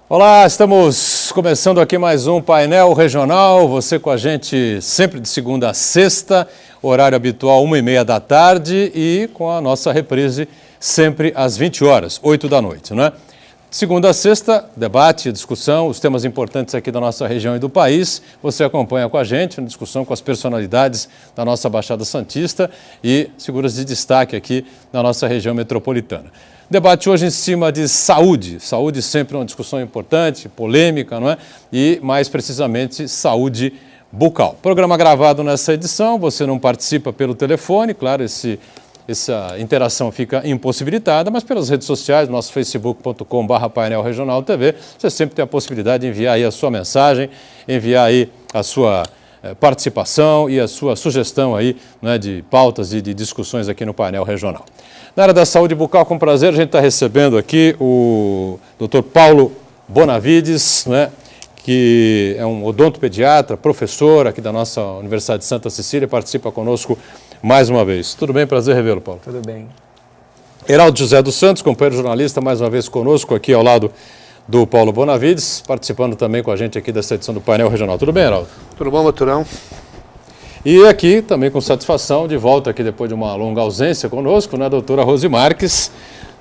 Olá, estamos começando aqui mais um painel regional, você com a gente sempre de segunda a sexta, horário habitual 1h30 da tarde e com a nossa reprise sempre às 20 horas, 8 da noite, né? Segunda a sexta, debate, discussão, os temas importantes aqui da nossa região e do país. Você acompanha com a gente, uma discussão com as personalidades da nossa Baixada Santista e figuras de destaque aqui na nossa região metropolitana. Debate hoje em cima de saúde. Saúde sempre uma discussão importante, polêmica, não é? E, mais precisamente, saúde bucal. Programa gravado nessa edição, você não participa pelo telefone, claro, essa interação fica impossibilitada, mas pelas redes sociais, nosso facebook.com/painel regional TV, você sempre tem a possibilidade de enviar aí a sua mensagem, enviar aí a sua participação e a sua sugestão aí, né, de pautas e de discussões aqui no painel regional. Na área da saúde bucal, com prazer, a gente está recebendo aqui o Dr. Paulo Bonavides, né, que é um odontopediatra, professor aqui da nossa Universidade de Santa Cecília, participa conosco mais uma vez. Tudo bem? Prazer revê-lo, Paulo. Tudo bem. Heraldo José dos Santos, companheiro jornalista, mais uma vez conosco aqui ao lado do Paulo Bonavides, participando também com a gente aqui dessa edição do painel regional. Tudo bem, Heraldo? Tudo bom, Maturão? E aqui, também com satisfação, de volta aqui depois de uma longa ausência conosco, né, a doutora Rose Marques,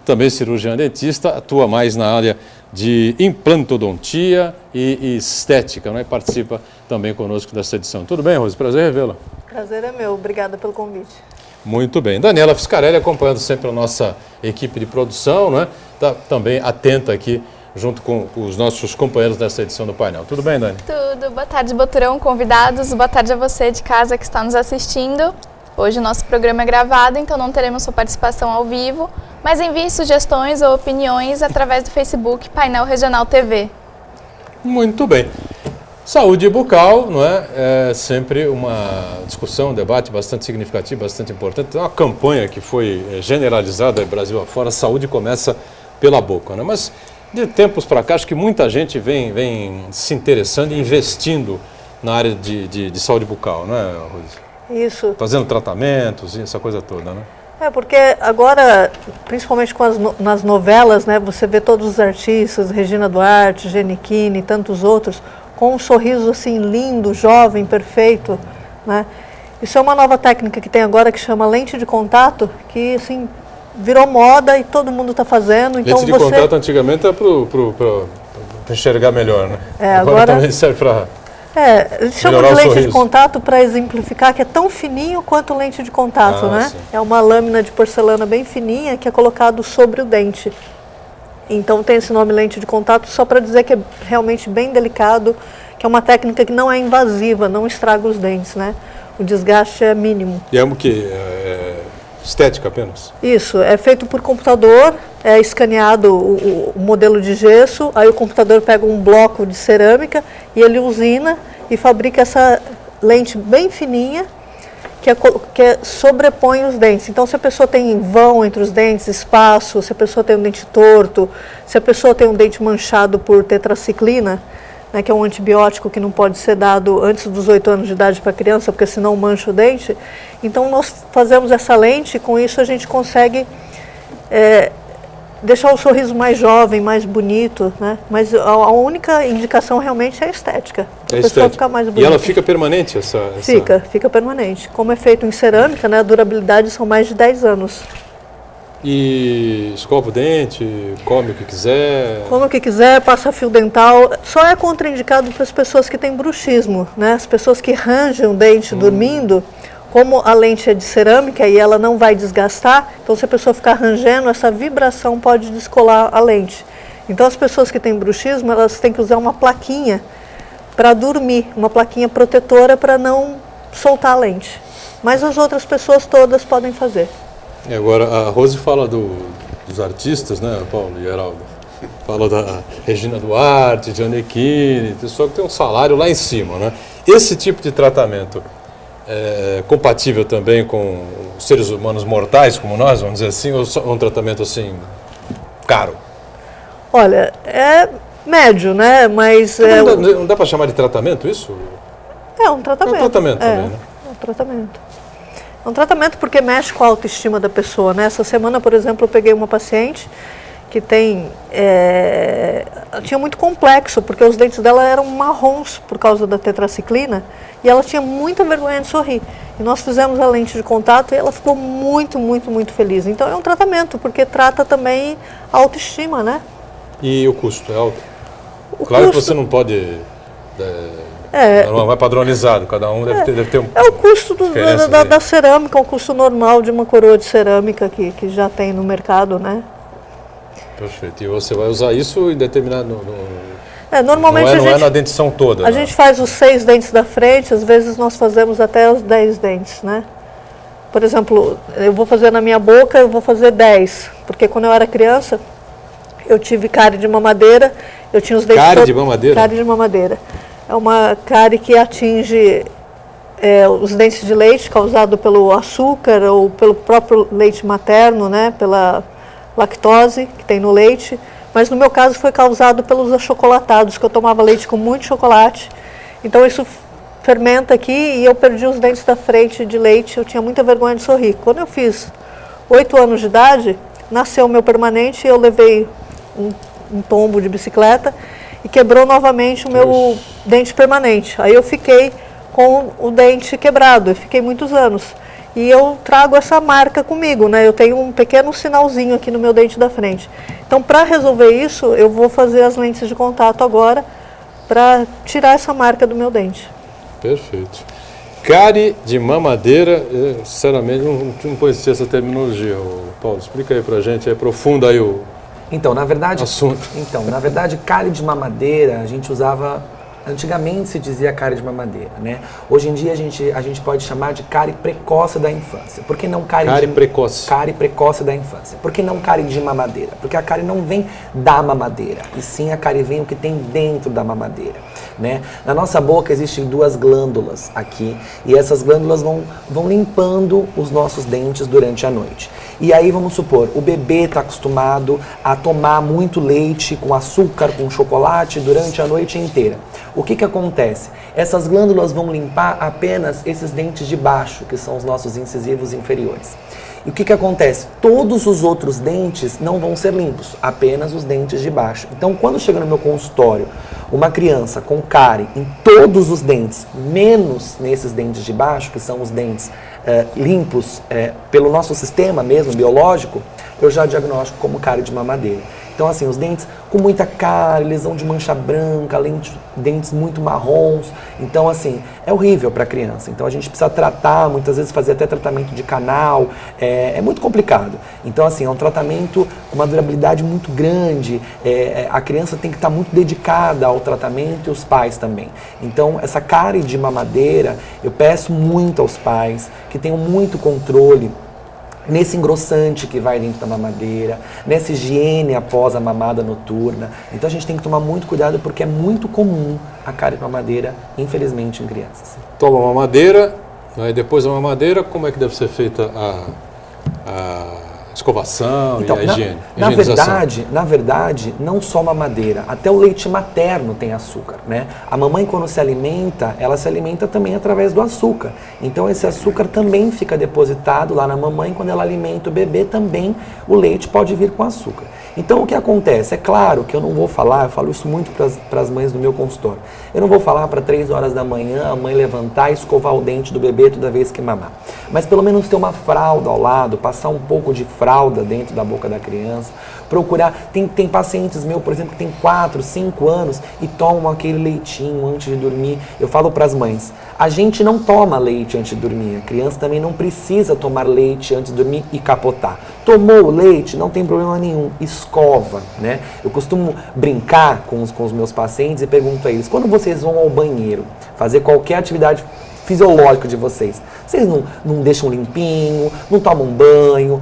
também cirurgiã dentista, atua mais na área de implantodontia e estética, né, e participa também conosco dessa edição. Tudo bem, Rose? Prazer revê-la. Prazer é meu, obrigada pelo convite. Muito bem. Daniela Fiscarelli acompanhando sempre a nossa equipe de produção, né, tá também atenta aqui junto com os nossos companheiros dessa edição do painel. Tudo bem, Dani? Tudo. Boa tarde, Boturão, convidados. Boa tarde a você de casa que está nos assistindo. Hoje o nosso programa é gravado, então não teremos sua participação ao vivo, mas envie sugestões ou opiniões através do Facebook Painel Regional TV. Muito bem. Saúde bucal, não é? É sempre uma discussão, um debate bastante significativo, bastante importante. Tem uma campanha que foi generalizada Brasil afora, a saúde começa pela boca, né? Mas de tempos para cá, acho que muita gente vem se interessando e investindo na área de saúde bucal, não é, Rose? Isso. Fazendo tratamentos e essa coisa toda, né? Porque agora, principalmente nas novelas, né, você vê todos os artistas, Regina Duarte, Gianecchini e tantos outros, com um sorriso assim lindo, jovem, perfeito, né? Isso é uma nova técnica que tem agora que chama lente de contato, que assim virou moda e todo mundo está fazendo. Então lente de contato antigamente era para enxergar melhor, né? Agora também serve para eles chamam de lente de contato para exemplificar que é tão fininho quanto lente de contato, né? Sim. É uma lâmina de porcelana bem fininha que é colocado sobre o dente. Então tem esse nome lente de contato só para dizer que é realmente bem delicado, que é uma técnica que não é invasiva, não estraga os dentes, né? O desgaste é mínimo. E é o que? Estética apenas? Isso, é feito por computador, é escaneado o modelo de gesso, aí o computador pega um bloco de cerâmica e ele usina e fabrica essa lente bem fininha que sobrepõe os dentes. Então, se a pessoa tem vão entre os dentes, espaço, se a pessoa tem um dente torto, se a pessoa tem um dente manchado por tetraciclina, né, que é um antibiótico que não pode ser dado antes dos 8 anos de idade para a criança, porque senão mancha o dente. Então, nós fazemos essa lente e com isso a gente consegue deixar o sorriso mais jovem, mais bonito, né? Mas a única indicação realmente é a estética. A pessoa ficar mais bonita. E ela fica permanente? Fica permanente. Como é feito em cerâmica, né, a durabilidade são mais de 10 anos. E escova o dente, come o que quiser? Come o que quiser, passa fio dental. Só é contraindicado para as pessoas que têm bruxismo, né? As pessoas que rangem o dente dormindo, como a lente é de cerâmica e ela não vai desgastar, então se a pessoa ficar rangendo, essa vibração pode descolar a lente. Então as pessoas que têm bruxismo, elas têm que usar uma plaquinha para dormir, uma plaquinha protetora para não soltar a lente. Mas as outras pessoas todas podem fazer. E agora, a Rose fala dos artistas, né, Paulo e Heraldo? Fala da Regina Duarte, Gianecchini, pessoal que tem um salário lá em cima, né? Esse tipo de tratamento é compatível também com os seres humanos mortais, como nós, vamos dizer assim, ou um tratamento assim, caro? Olha, é médio, né? Mas não dá para chamar de tratamento isso? É um tratamento. É um tratamento também, né? É um tratamento. É um tratamento porque mexe com a autoestima da pessoa, né? Essa semana, por exemplo, eu peguei uma paciente que tinha muito complexo, porque os dentes dela eram marrons por causa da tetraciclina, e ela tinha muita vergonha de sorrir. E nós fizemos a lente de contato e ela ficou muito, muito, muito feliz. Então é um tratamento, porque trata também a autoestima, né? E o custo é alto? O Claro custo, que você não pode... não é padronizado, cada um deve ter um... É o custo diferença da cerâmica, o custo normal de uma coroa de cerâmica que já tem no mercado, né? Perfeito. E você vai usar isso em determinado... Normalmente não é na dentição toda. A gente faz os 6 dentes da frente, às vezes nós fazemos até os 10 dentes, né? Por exemplo, eu vou fazer na minha boca, eu vou fazer 10, porque quando eu era criança, eu tive cárie de mamadeira, eu tinha os dentes... Cárie de mamadeira? Cárie de mamadeira. É uma cárie que atinge os dentes de leite, causado pelo açúcar ou pelo próprio leite materno, né? Pela lactose que tem no leite. Mas no meu caso foi causado pelos achocolatados, que eu tomava leite com muito chocolate. Então isso fermenta aqui e eu perdi os dentes da frente de leite, eu tinha muita vergonha de sorrir. Quando eu fiz 8 anos de idade, nasceu o meu permanente e eu levei um tombo de bicicleta e quebrou novamente o meu dente permanente. Aí eu fiquei com o dente quebrado, eu fiquei muitos anos. E eu trago essa marca comigo, né? Eu tenho um pequeno sinalzinho aqui no meu dente da frente. Então, para resolver isso, eu vou fazer as lentes de contato agora para tirar essa marca do meu dente. Perfeito. Cárie de mamadeira, eu, sinceramente, não conhecia essa terminologia. Paulo, explica aí pra gente, aprofunda aí o assunto. Então, na verdade, cárie de mamadeira, a gente usava... Antigamente se dizia cárie de mamadeira, né? Hoje em dia a gente pode chamar de cárie precoce da infância. Por que não cárie precoce? Cárie precoce da infância. Por que não cárie de mamadeira? Porque a cárie não vem da mamadeira, e sim a cárie vem o que tem dentro da mamadeira, né? Na nossa boca existem 2 glândulas aqui, e essas glândulas vão limpando os nossos dentes durante a noite. E aí vamos supor, o bebê está acostumado a tomar muito leite com açúcar, com chocolate durante a noite inteira. O que acontece? Essas glândulas vão limpar apenas esses dentes de baixo, que são os nossos incisivos inferiores. E o que acontece? Todos os outros dentes não vão ser limpos, apenas os dentes de baixo. Então, quando chega no meu consultório uma criança com cárie em todos os dentes, menos nesses dentes de baixo, que são os dentes limpos pelo nosso sistema mesmo, biológico, eu já diagnostico como cárie de mamadeira. Então, assim, os dentes com muita cárie, lesão de mancha branca, dentes muito marrons. Então, assim, é horrível para a criança. Então, a gente precisa tratar, muitas vezes fazer até tratamento de canal. É muito complicado. Então, assim, é um tratamento com uma durabilidade muito grande. A criança tem que estar muito dedicada ao tratamento e os pais também. Então, essa cárie de mamadeira, eu peço muito aos pais que tenham muito controle nesse engrossante que vai dentro da mamadeira, nessa higiene após a mamada noturna. Então a gente tem que tomar muito cuidado porque é muito comum a cárie de mamadeira, infelizmente, em crianças. Toma a mamadeira, aí depois da mamadeira, como é que deve ser feita a escovação e a higiene? Na verdade, não só mamadeira, até o leite materno tem açúcar, né? A mamãe, quando se alimenta, ela se alimenta também através do açúcar. Então esse açúcar também fica depositado lá na mamãe, quando ela alimenta o bebê também, o leite pode vir com açúcar. Então o que acontece? É claro que eu não vou falar, eu falo isso muito para as mães do meu consultório, eu não vou falar para 3 horas da manhã a mãe levantar e escovar o dente do bebê toda vez que mamar. Mas pelo menos ter uma fralda ao lado, passar um pouco de fralda dentro da boca da criança, procurar, tem pacientes meus, por exemplo, que tem 4, 5 anos e tomam aquele leitinho antes de dormir. Eu falo para as mães, a gente não toma leite antes de dormir, a criança também não precisa tomar leite antes de dormir e capotar. Tomou o leite, não tem problema nenhum, escova, né? Eu costumo brincar com os meus pacientes e pergunto a eles, quando vocês vão ao banheiro fazer qualquer atividade fisiológica de vocês não deixam limpinho, não tomam banho,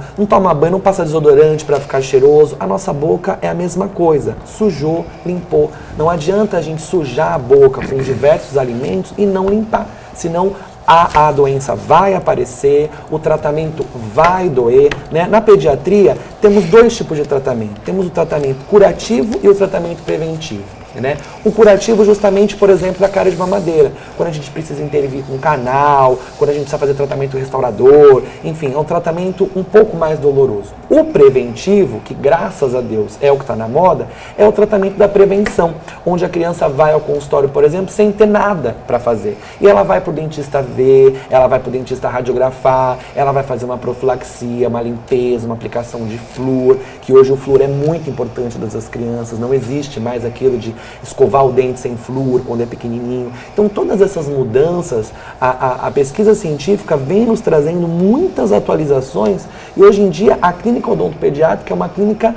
não passa desodorante para ficar cheiroso. A nossa boca é a mesma coisa, sujou, limpou. Não adianta a gente sujar a boca com diversos alimentos e não limpar, senão a doença vai aparecer, o tratamento vai doer, né? Na pediatria temos 2 tipos de tratamento, temos o tratamento curativo e o tratamento preventivo. né? O curativo justamente, por exemplo, da cárie de mamadeira, quando a gente precisa intervir com um canal, quando a gente precisa fazer tratamento restaurador, enfim, é um tratamento um pouco mais doloroso. O preventivo, que graças a Deus é o que está na moda, é o tratamento da prevenção, onde a criança vai ao consultório, por exemplo, sem ter nada para fazer. E ela vai para o dentista ver, ela vai para o dentista radiografar, ela vai fazer uma profilaxia, uma limpeza, uma aplicação de flúor, que hoje o flúor é muito importante das crianças, não existe mais aquilo de escovar o dente sem flúor quando é pequenininho. Então todas essas mudanças, a pesquisa científica vem nos trazendo muitas atualizações e hoje em dia a clínica odontopediátrica é uma clínica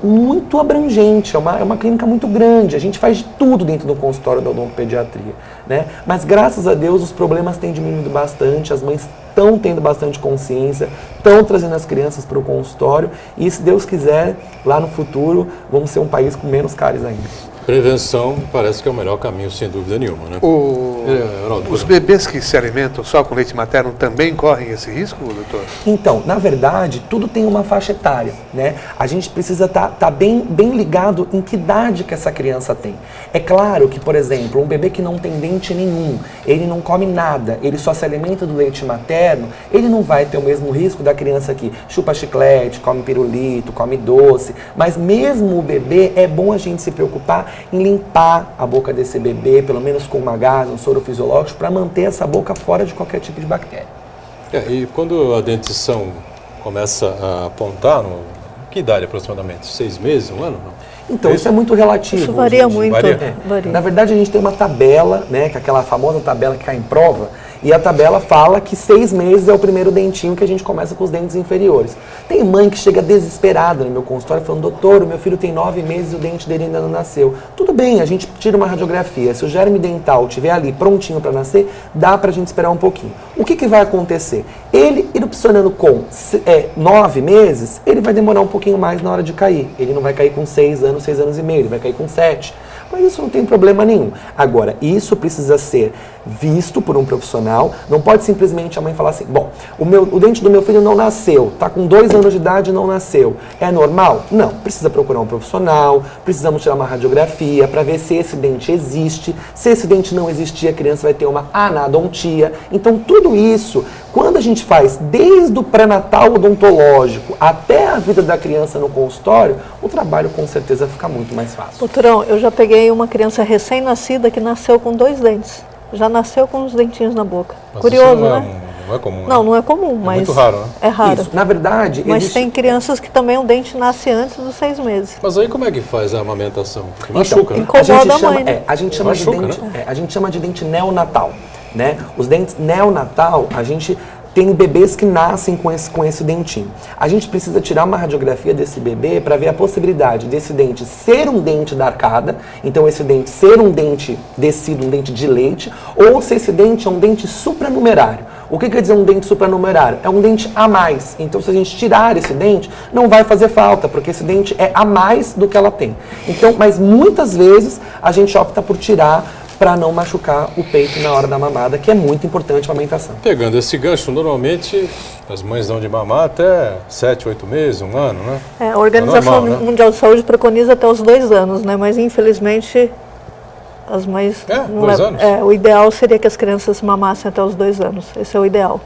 muito abrangente, é uma clínica muito grande, a gente faz de tudo dentro do consultório da odontopediatria, né? Mas graças a Deus os problemas têm diminuído bastante, as mães estão tendo bastante consciência, estão trazendo as crianças para o consultório e se Deus quiser, lá no futuro, vamos ser um país com menos cáries ainda. Prevenção parece que é o melhor caminho, sem dúvida nenhuma, né? Os bebês que se alimentam só com leite materno também correm esse risco, doutor? Então, na verdade, tudo tem uma faixa etária, né? A gente precisa estar bem ligado em que idade que essa criança tem. É claro que, por exemplo, um bebê que não tem dente nenhum, ele não come nada, ele só se alimenta do leite materno, ele não vai ter o mesmo risco da criança que chupa chiclete, come pirulito, come doce, mas mesmo o bebê, é bom a gente se preocupar em limpar a boca desse bebê, pelo menos com uma gás, um soro fisiológico, para manter essa boca fora de qualquer tipo de bactéria. E quando a dentição começa a apontar, que idade aproximadamente? 6 meses, 1 ano? Não? Então, isso é muito relativo. Isso varia muito. Varia. Na verdade, a gente tem uma tabela, né, que é aquela famosa tabela que cai em prova, e a tabela fala que 6 meses é o primeiro dentinho que a gente começa com os dentes inferiores. Tem mãe que chega desesperada no meu consultório falando, doutor, o meu filho tem 9 meses e o dente dele ainda não nasceu. Tudo bem, a gente tira uma radiografia. Se o germe dental estiver ali prontinho para nascer, dá para a gente esperar um pouquinho. O que vai acontecer? Ele erupcionando com 9 meses, ele vai demorar um pouquinho mais na hora de cair. Ele não vai cair com 6 anos, 6 anos e meio, ele vai cair com 7. Mas isso não tem problema nenhum. Agora, isso precisa ser visto por um profissional. Não pode simplesmente a mãe falar assim, bom, o dente do meu filho não nasceu, está com 2 anos de idade e não nasceu. É normal? Não. Precisa procurar um profissional, precisamos tirar uma radiografia para ver se esse dente existe. Se esse dente não existir, a criança vai ter uma anadontia. Então, tudo isso, quando a gente faz desde o pré-natal odontológico até a vida da criança no consultório, o trabalho com certeza fica muito mais fácil. Doutorão, eu já peguei uma criança recém-nascida que nasceu com 2 dentes. Já nasceu com os dentinhos na boca. Mas curioso, isso né? Não é comum. Não, não é comum, mas muito raro, né? É raro. Isso, na verdade... Mas tem crianças que também o dente nasce antes dos 6 meses. Mas aí como é que faz a amamentação? Porque Então, machuca, né? Incomoda a mãe, né? A gente chama Machuca, de dente, né? a gente chama de dente neonatal, né? Os dentes neonatal, a gente tem bebês que nascem com esse dentinho. A gente precisa tirar uma radiografia desse bebê para ver a possibilidade desse dente ser um dente da arcada, então esse dente ser um dente descido, um dente de leite, ou se esse dente é um dente supranumerário. O que quer dizer um dente supranumerário? É um dente a mais. Então, se a gente tirar esse dente, não vai fazer falta, porque esse dente é a mais do que ela tem. Então, mas muitas vezes a gente opta por tirar para não machucar o peito na hora da mamada, que é muito importante a amamentação. Pegando esse gancho, normalmente as mães dão de mamar até 7, 8 meses, 1 ano, né? A Organização normal, né? Mundial de Saúde preconiza até os 2 anos, né? Mas infelizmente as mães... 2 anos? O ideal seria que as crianças mamassem até os 2 anos. Esse é o ideal.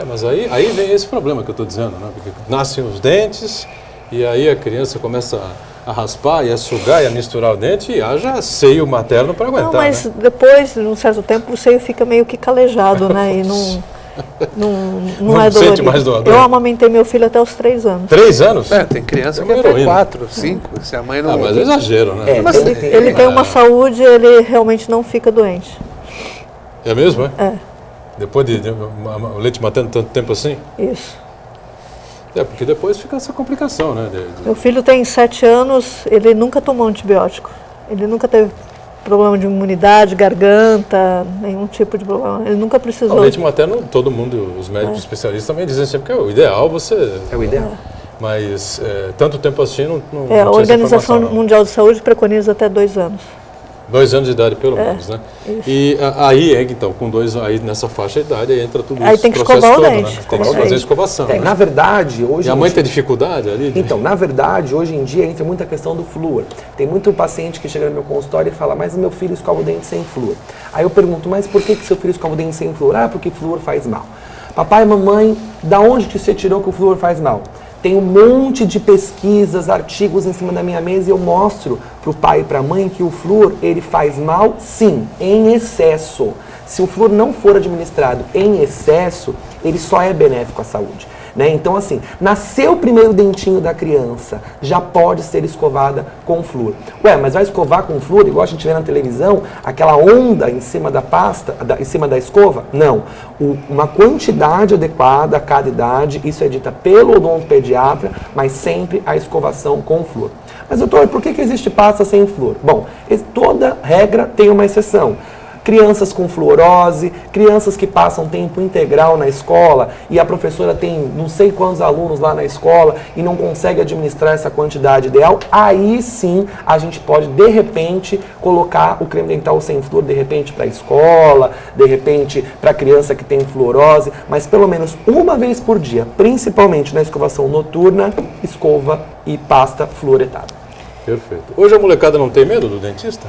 Mas aí vem esse problema que eu estou dizendo, né? Porque nascem os dentes e aí a criança começa a raspar e a sugar e a misturar o dente e haja seio materno para aguentar. Não, mas né? depois, num certo tempo, o seio fica meio que calejado, né? E não é dolorido. Sente mais dor. Eu amamentei meu filho até os 3 anos. 3 anos? Tem criança que É uma até heroína. 4, 5, se a mãe não... Mas é exagero, né? Mas Ele tem uma saúde, ele realmente não fica doente. É mesmo, é? É. Depois de o leite materno tanto tempo assim? Isso. Porque depois fica essa complicação, né? Meu filho tem 7 anos, ele nunca tomou antibiótico. Ele nunca teve problema de imunidade, garganta, nenhum tipo de problema. Ele nunca precisou. O leite materno, todo mundo, os médicos especialistas também dizem sempre que é o ideal você... É o ideal. Mas tanto tempo assim não A tinha essa Organização informação, não. Mundial de Saúde preconiza até 2 anos. 2 anos de idade, pelo menos, né? Isso. E aí, então, com 2, aí nessa faixa de idade, aí entra tudo Aí isso, tem que processo escovar o todo, dente. né? Tem que Isso fazer aí. escovação. É, né? na verdade, hoje... E a mãe tem dificuldade ali? Então, na verdade, hoje em dia entra muita questão do flúor. Tem muito paciente que chega no meu consultório e fala, mas o meu filho escova o dente sem flúor. Aí eu pergunto, mas por que seu filho escova o dente sem flúor? Ah, porque flúor faz mal. Papai e mamãe, da onde que você tirou que o flúor faz mal? Tem um monte de pesquisas, artigos em cima da minha mesa e eu mostro para o pai e para a mãe que o flúor, ele faz mal, sim, em excesso. Se o flúor não for administrado em excesso, ele só é benéfico à saúde. Né? Então, assim, nasceu o primeiro dentinho da criança, já pode ser escovada com flúor. Ué, mas vai escovar com flúor, igual a gente vê na televisão, aquela onda em cima da pasta, em cima da escova? Não. Uma quantidade adequada a cada idade, isso é dita pelo odontopediatra, mas sempre a escovação com flúor. Mas, doutor, por que existe pasta sem flúor? Bom, toda regra tem uma exceção. Crianças com fluorose, crianças que passam tempo integral na escola e a professora tem não sei quantos alunos lá na escola e não consegue administrar essa quantidade ideal, aí sim a gente pode, de repente, colocar o creme dental sem flúor, de repente, para a escola, de repente, para a criança que tem fluorose, mas pelo menos uma vez por dia, principalmente na escovação noturna, escova e pasta fluoretada. Perfeito. Hoje a molecada não tem medo do dentista?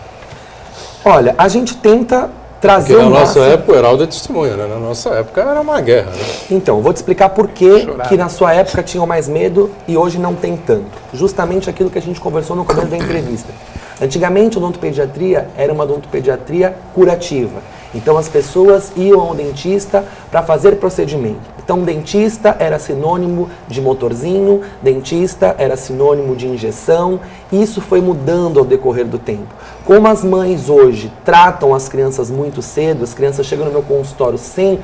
Olha, a gente tenta trazer Porque na o nossa máximo... época o Heraldo é testemunha, né? Na nossa época era uma guerra, né? Então, vou te explicar por que na sua época tinham mais medo e hoje não tem tanto. Justamente aquilo que a gente conversou no começo da entrevista. Antigamente, a odontopediatria era uma odontopediatria curativa. Então, as pessoas iam ao dentista para fazer procedimento. Então, dentista era sinônimo de motorzinho, dentista era sinônimo de injeção. E isso foi mudando ao decorrer do tempo. Como as mães hoje tratam as crianças muito cedo, as crianças chegam no meu consultório sem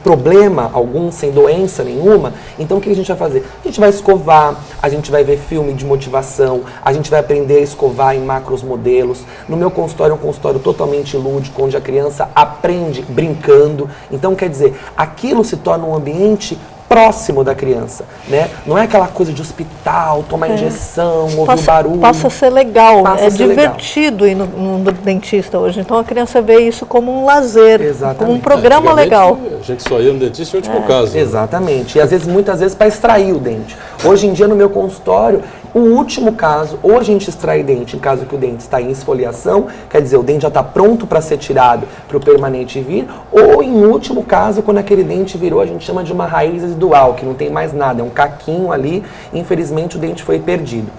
problema algum, sem doença nenhuma, então o que a gente vai fazer? A gente vai escovar, a gente vai ver filme de motivação, a gente vai aprender a escovar em macros modelos. No meu consultório é um consultório totalmente lúdico, onde a criança aprende brincando. Então, quer dizer, aquilo se torna um ambiente próximo da criança, né? Não é aquela coisa de hospital, tomar injeção, ouvir o barulho. Passa a ser legal, Passa é a ser divertido ir no dentista hoje. Então a criança vê isso como um lazer, Exatamente. como um programa legal. A gente só ia no dentista em último caso. Né? Exatamente. E às vezes, muitas vezes, para extrair o dente. Hoje em dia, no meu consultório, o último caso, ou a gente extrai dente em caso que o dente está em esfoliação, quer dizer, o dente já está pronto para ser tirado para o permanente vir, ou em último caso, quando aquele dente virou, a gente chama de uma raiz residual, que não tem mais nada, é um caquinho ali, e infelizmente o dente foi perdido.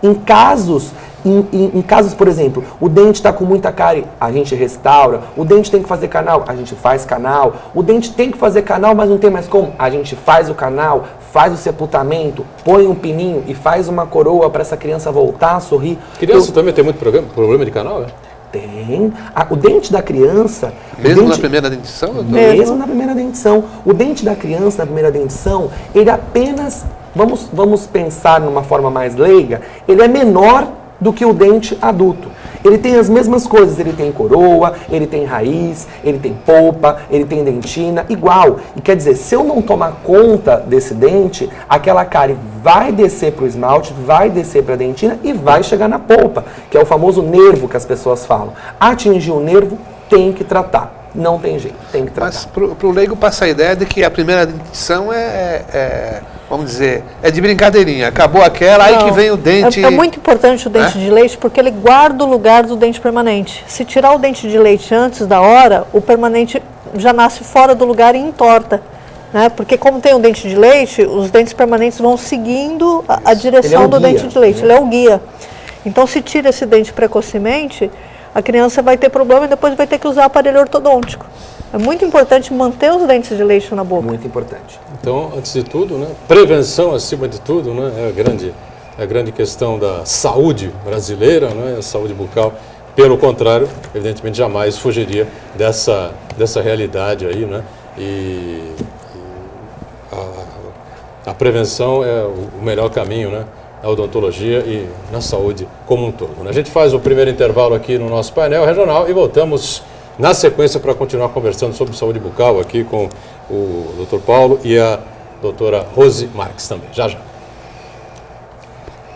Em casos, por exemplo, o dente está com muita cárie, a gente restaura. O dente tem que fazer canal, a gente faz canal. O dente tem que fazer canal, mas não tem mais como, a gente faz o canal, faz o sepultamento, põe um pininho e faz uma coroa para essa criança voltar a sorrir. Criança também tem muito problema de canal, né? Tem. O dente da criança... Mesmo na primeira dentição? Mesmo na primeira dentição. O dente da criança na primeira dentição, ele apenas... Vamos pensar numa forma mais leiga, ele é menor do que o dente adulto. Ele tem as mesmas coisas, ele tem coroa, ele tem raiz, ele tem polpa, ele tem dentina, igual. E quer dizer, se eu não tomar conta desse dente, aquela cárie vai descer para o esmalte, vai descer para a dentina e vai chegar na polpa, que é o famoso nervo que as pessoas falam. Atingir o nervo, tem que tratar. Não tem jeito, tem que tratar. Mas para o leigo passa a ideia de que a primeira dentição vamos dizer, é de brincadeirinha. Acabou aquela, aí que vem o dente... É muito importante o dente de leite porque ele guarda o lugar do dente permanente. Se tirar o dente de leite antes da hora, o permanente já nasce fora do lugar e entorta. Né? Porque como tem o dente de leite, os dentes permanentes vão seguindo a direção do dente de leite. Ele é o guia. Então, se tira esse dente precocemente, a criança vai ter problema e depois vai ter que usar aparelho ortodôntico. É muito importante manter os dentes de leite na boca. Muito importante. Então, antes de tudo, né, prevenção acima de tudo, né, é a grande questão da saúde brasileira, né, a saúde bucal. Pelo contrário, evidentemente, jamais fugiria dessa realidade aí, né, e a prevenção é o melhor caminho, né, na odontologia e na saúde como um todo. A gente faz o primeiro intervalo aqui no nosso painel regional e voltamos na sequência para continuar conversando sobre saúde bucal aqui com o Dr. Paulo e a doutora Rose Marques também. Já, já.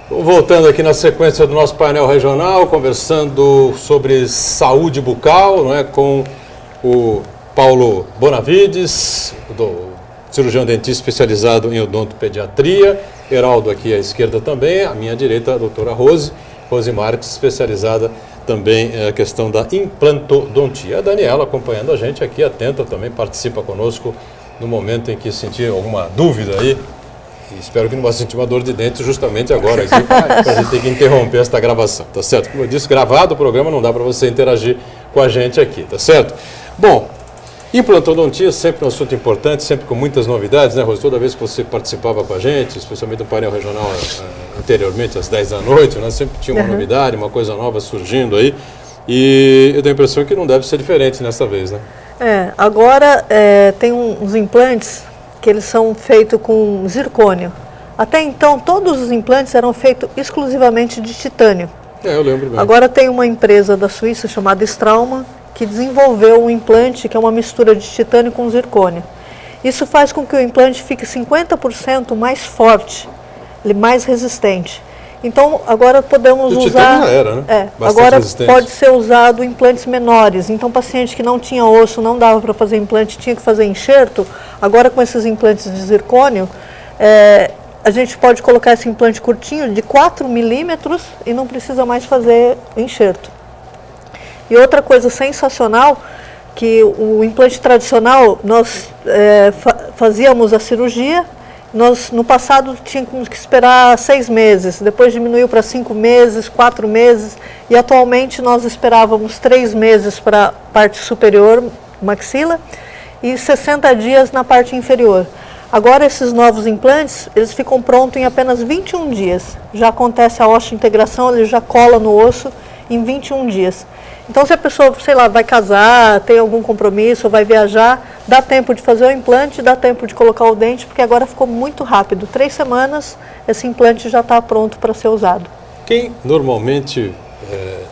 Voltando aqui na sequência do nosso painel regional, conversando sobre saúde bucal, não é, com o Paulo Bonavides, cirurgião dentista especializado em odontopediatria, Heraldo aqui à esquerda também, à minha direita a doutora Rose Marques, especializada também na questão da implantodontia. A Daniela acompanhando a gente aqui, atenta também, participa conosco no momento em que sentir alguma dúvida aí. E espero que não vá sentir uma dor de dente justamente agora aqui, para a gente ter que interromper esta gravação, tá certo? Como eu disse, gravado o programa, não dá para você interagir com a gente aqui, tá certo? Bom, implantodontia sempre um assunto importante, sempre com muitas novidades, né, Rose? Toda vez que você participava com a gente, especialmente no painel regional anteriormente, às 10 da noite, né, sempre tinha uma novidade, uma coisa nova surgindo aí, e eu tenho a impressão que não deve ser diferente nessa vez, né? Agora tem uns implantes que eles são feitos com zircônio. Até então, todos os implantes eram feitos exclusivamente de titânio. Eu lembro bem. Agora tem uma empresa da Suíça chamada Straumann que desenvolveu um implante que é uma mistura de titânio com zircônio. Isso faz com que o implante fique 50% mais forte, mais resistente. Então, agora podemos usar... O titânio já era, né? Agora pode ser usado implantes menores. Então, paciente que não tinha osso, não dava para fazer implante, tinha que fazer enxerto. Agora, com esses implantes de zircônio, a gente pode colocar esse implante curtinho de 4 milímetros e não precisa mais fazer enxerto. E outra coisa sensacional, que o implante tradicional, nós fazíamos a cirurgia, nós no passado tínhamos que esperar 6 meses, depois diminuiu para 5 meses, 4 meses, e atualmente nós esperávamos 3 meses para a parte superior, maxila, e 60 dias na parte inferior. Agora esses novos implantes, eles ficam prontos em apenas 21 dias. Já acontece a osteointegração, ele já cola no osso em 21 dias. Então, se a pessoa, sei lá, vai casar, tem algum compromisso, vai viajar, dá tempo de fazer o implante, dá tempo de colocar o dente, porque agora ficou muito rápido. 3 semanas, esse implante já está pronto para ser usado. Quem normalmente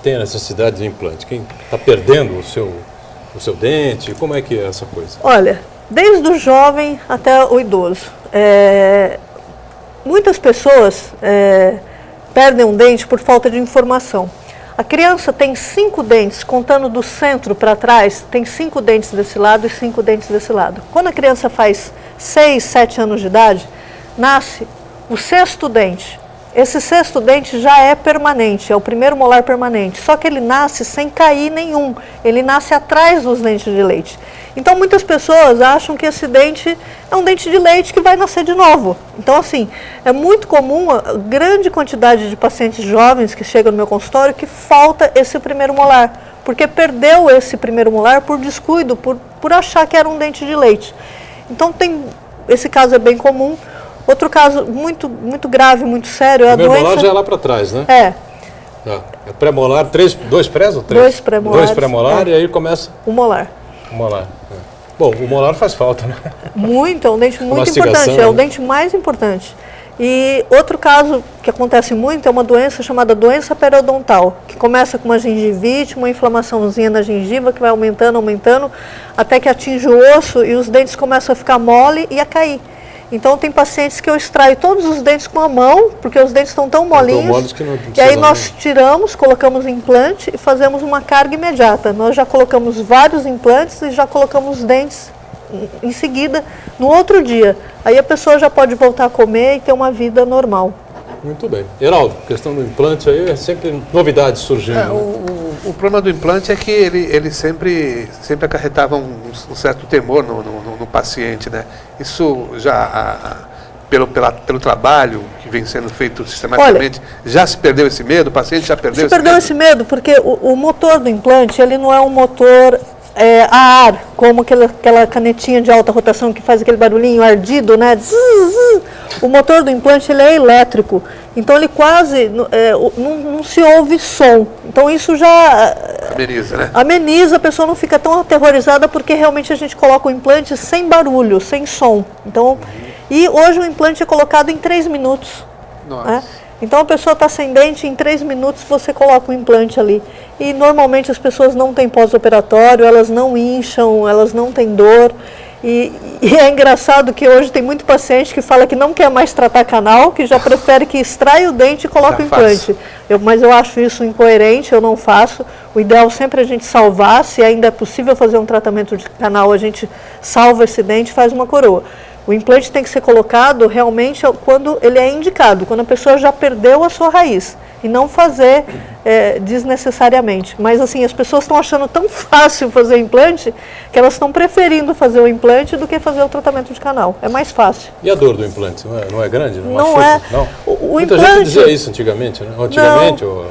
tem a necessidade de implante? Quem está perdendo o seu dente? Como é que é essa coisa? Olha, desde o jovem até o idoso. Muitas pessoas perdem um dente por falta de informação. A criança tem 5 dentes, contando do centro para trás, tem 5 dentes desse lado e 5 dentes desse lado. Quando a criança faz 6, 7 anos de idade, nasce o 6º dente. Esse 6º dente já é permanente, é o primeiro molar permanente, só que ele nasce sem cair nenhum, ele nasce atrás dos dentes de leite. Então muitas pessoas acham que esse dente é um dente de leite que vai nascer de novo. Então assim, é muito comum a grande quantidade de pacientes jovens que chegam no meu consultório que falta esse primeiro molar, porque perdeu esse primeiro molar por descuido, por achar que era um dente de leite. Então esse caso é bem comum. Outro caso muito, muito grave, muito sério é a doença... O molar já é lá para trás, né? É pré-molar, 2 prés ou 3? 2 pré-molares. 2 pré-molar e aí começa... O molar. O molar. Bom, o molar faz falta, né? Muito, é um dente muito importante, é o dente mais importante. E outro caso que acontece muito é uma doença chamada doença periodontal, que começa com uma gengivite, uma inflamaçãozinha na gengiva que vai aumentando, até que atinge o osso e os dentes começam a ficar mole e a cair. Então tem pacientes que eu extraio todos os dentes com a mão, porque os dentes estão tão molinhos, que não e aí nós tiramos, colocamos implante e fazemos uma carga imediata. Nós já colocamos vários implantes e já colocamos os dentes em seguida, no outro dia. Aí a pessoa já pode voltar a comer e ter uma vida normal. Muito bem. Heraldo, questão do implante aí é sempre novidades surgindo. O problema do implante é que ele sempre acarretava um certo temor no paciente, né? Isso já, pelo trabalho que vem sendo feito sistematicamente, já se perdeu esse medo? O paciente já perdeu esse medo? Se perdeu esse medo, porque o motor do implante, ele não é um motor a ar, como aquela canetinha de alta rotação que faz aquele barulhinho ardido, né? O motor do implante, ele é elétrico, então ele quase não se ouve som. Então isso já ameniza, né? Ameniza, a pessoa não fica tão aterrorizada, porque realmente a gente coloca o implante sem barulho, sem som. Então, e hoje o implante é colocado em 3 minutos. Nossa. Né? Então a pessoa está sem dente, em 3 minutos você coloca o implante ali. E normalmente as pessoas não têm pós-operatório, elas não incham, elas não têm dor. E é engraçado que hoje tem muito paciente que fala que não quer mais tratar canal, que já prefere que extraia o dente e coloque o implante. Mas eu acho isso incoerente, eu não faço. O ideal sempre é a gente salvar, se ainda é possível fazer um tratamento de canal, a gente salva esse dente e faz uma coroa. O implante tem que ser colocado realmente quando ele é indicado, quando a pessoa já perdeu a sua raiz, e não fazer desnecessariamente. Mas assim, as pessoas estão achando tão fácil fazer implante que elas estão preferindo fazer o implante do que fazer o tratamento de canal. É mais fácil. E a dor do implante? Não é grande? Não é. Não? Muita gente dizia isso antigamente, né? Antigamente ou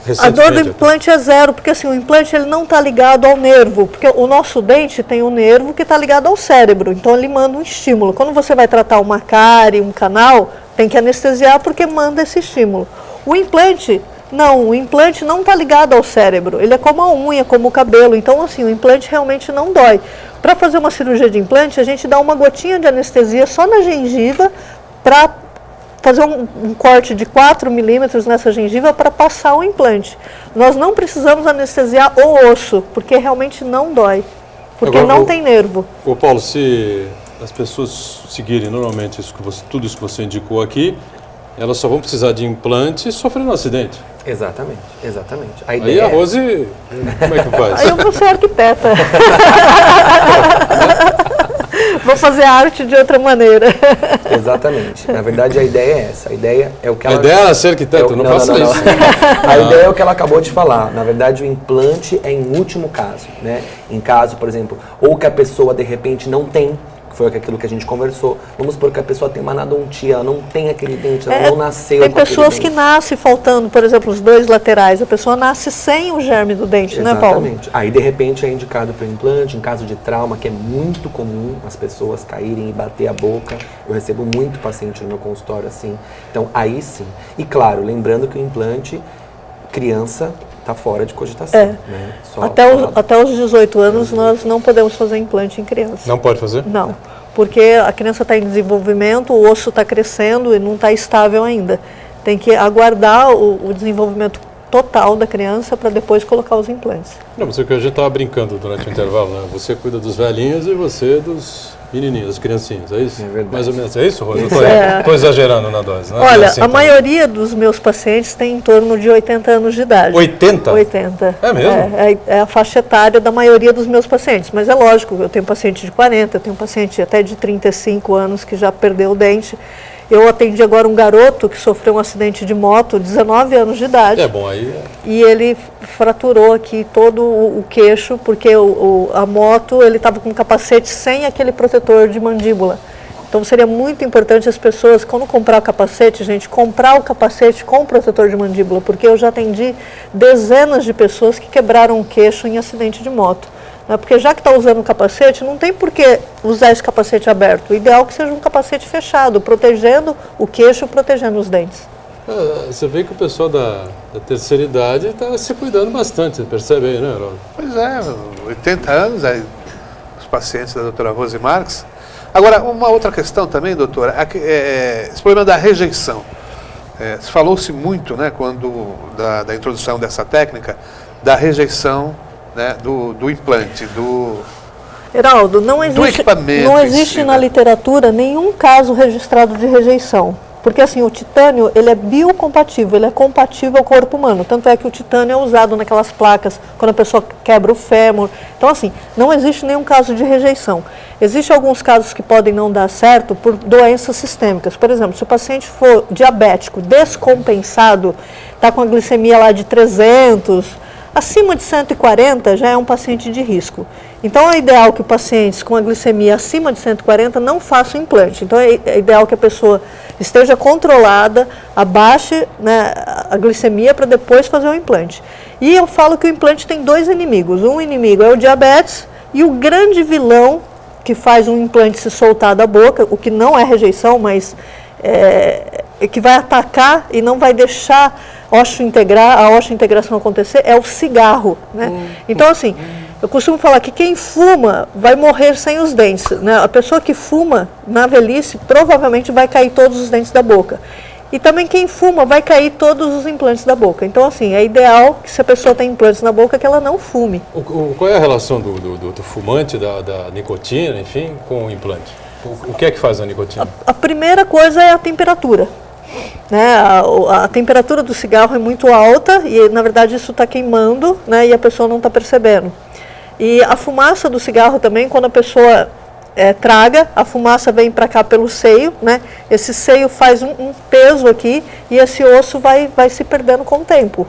recentemente? A dor do implante é zero, porque assim, o implante ele não está ligado ao nervo, porque o nosso dente tem um nervo que está ligado ao cérebro, então ele manda um estímulo. Quando você vai tratar uma cárie, um canal, tem que anestesiar porque manda esse estímulo. O implante não está ligado ao cérebro, ele é como a unha, como o cabelo, então assim, o implante realmente não dói. Para fazer uma cirurgia de implante, a gente dá uma gotinha de anestesia só na gengiva para fazer um corte de 4 milímetros nessa gengiva para passar o implante. Nós não precisamos anestesiar o osso, porque realmente não dói, porque agora, não tem nervo. Paulo, se as pessoas seguirem normalmente tudo isso que você indicou aqui, elas só vão precisar de implante sofrendo um acidente. Exatamente. Aí a Rose, como é que faz? Aí eu vou ser arquiteta. Vou fazer arte de outra maneira. Exatamente. Na verdade, a ideia é essa. A ideia é o que ela... A ideia é ser arquiteto, não faça isso. A ideia é o que ela acabou de falar. Na verdade, o implante é em último caso, né? Em caso, por exemplo, ou que a pessoa, de repente, não tem, foi aquilo que a gente conversou. Vamos supor que a pessoa tem uma anadontia, ela não tem aquele dente, ela não nasceu tem com pessoas que nascem faltando, por exemplo, os 2 laterais. A pessoa nasce sem o germe do dente, né, Paulo? Exatamente. Aí, de repente, é indicado para implante, em caso de trauma, que é muito comum as pessoas caírem e bater a boca. Eu recebo muito paciente no meu consultório assim. Então, aí sim. E, claro, lembrando que o implante, criança, está fora de cogitação. Né? Até os 18 anos nós não podemos fazer implante em criança. Não pode fazer? Não, porque a criança está em desenvolvimento, o osso está crescendo e não está estável ainda. Tem que aguardar o desenvolvimento total da criança para depois colocar os implantes. Não, mas é que a gente estava brincando durante o intervalo, né? Você cuida dos velhinhos e você dos menininhos, das criancinhas, é isso? É verdade. Mais ou menos, é isso, Rosa? Eu estou exagerando na dose, né? Olha, assim, a maioria dos meus pacientes tem em torno de 80 anos de idade. 80? 80. É mesmo? É a faixa etária da maioria dos meus pacientes, mas é lógico, eu tenho paciente de 40, eu tenho paciente até de 35 anos que já perdeu o dente. Eu atendi agora um garoto que sofreu um acidente de moto, 19 anos de idade. É bom, aí... E ele fraturou aqui todo o queixo, porque a moto, ele estava com um capacete sem aquele protetor de mandíbula. Então seria muito importante as pessoas, quando comprar o capacete, gente, comprar o capacete com protetor de mandíbula, porque eu já atendi dezenas de pessoas que quebraram o queixo em acidente de moto. Porque já que está usando o capacete, não tem por que usar esse capacete aberto. O ideal é que seja um capacete fechado, protegendo o queixo, protegendo os dentes. Você vê que o pessoal da terceira idade está se cuidando bastante, você percebe aí, né, Herói? Pois é, 80 anos, aí, os pacientes da doutora Rose Marques. Agora, uma outra questão também, doutora, esse problema da rejeição. Falou-se muito, né, quando da introdução dessa técnica, da rejeição, né, do implante, Heraldo, não existe na literatura nenhum caso registrado de rejeição. Porque assim, o titânio, ele é biocompatível, ele é compatível ao corpo humano. Tanto é que o titânio é usado naquelas placas, quando a pessoa quebra o fêmur. Então assim, não existe nenhum caso de rejeição. Existem alguns casos que podem não dar certo por doenças sistêmicas. Por exemplo, se o paciente for diabético, descompensado, está com a glicemia lá de 300, acima de 140 já é um paciente de risco. Então é ideal que pacientes com a glicemia acima de 140 não façam implante. Então é ideal que a pessoa esteja controlada, abaixe, né, a glicemia para depois fazer o implante. E eu falo que o implante tem 2 inimigos. Um inimigo é o diabetes e o grande vilão que faz um implante se soltar da boca, o que não é rejeição, mas que vai atacar e não vai deixar a osteointegração acontecer, é o cigarro, né? Então assim, eu costumo falar que quem fuma vai morrer sem os dentes, né? A pessoa que fuma na velhice provavelmente vai cair todos os dentes da boca. E também quem fuma vai cair todos os implantes da boca. Então, assim, é ideal que se a pessoa tem implantes na boca, que ela não fume. Qual é a relação do fumante, da nicotina, enfim, com o implante? O que é que faz a nicotina? A primeira coisa é a temperatura. Né? A temperatura do cigarro é muito alta e, na verdade, isso está queimando, né? E a pessoa não está percebendo. E a fumaça do cigarro também, quando a pessoa traga, a fumaça vem para cá pelo seio, né? Esse seio faz um peso aqui e esse osso vai se perdendo com o tempo.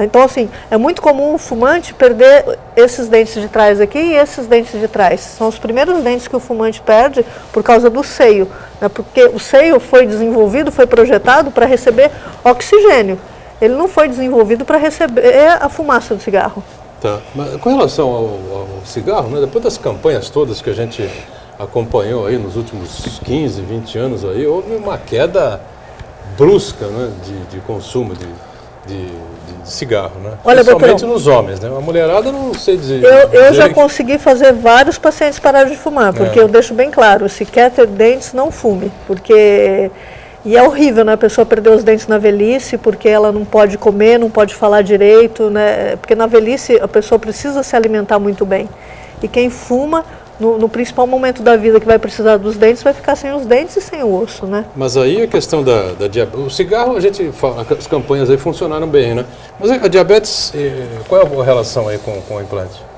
Então, assim, é muito comum o fumante perder esses dentes de trás aqui e esses dentes de trás. São os primeiros dentes que o fumante perde por causa do seio, né? Porque o seio foi desenvolvido, foi projetado para receber oxigênio. Ele não foi desenvolvido para receber a fumaça do cigarro. Tá. Mas com relação ao cigarro, né, depois das campanhas todas que a gente acompanhou aí nos últimos 15, 20 anos aí, houve uma queda brusca, né, de consumo de cigarro, né? Olha, principalmente nos homens, né? A mulherada não sei dizer. Eu já consegui fazer vários pacientes pararem de fumar, porque eu deixo bem claro, se quer ter dentes, não fume, porque... E é horrível, né? A pessoa perder os dentes na velhice, porque ela não pode comer, não pode falar direito, né? Porque na velhice a pessoa precisa se alimentar muito bem. E quem fuma, no principal momento da vida que vai precisar dos dentes, vai ficar sem os dentes e sem o osso, né? Mas aí a questão da diabetes, o cigarro, a gente fala, as campanhas aí funcionaram bem, né? Mas a diabetes, qual é a relação aí com o implante?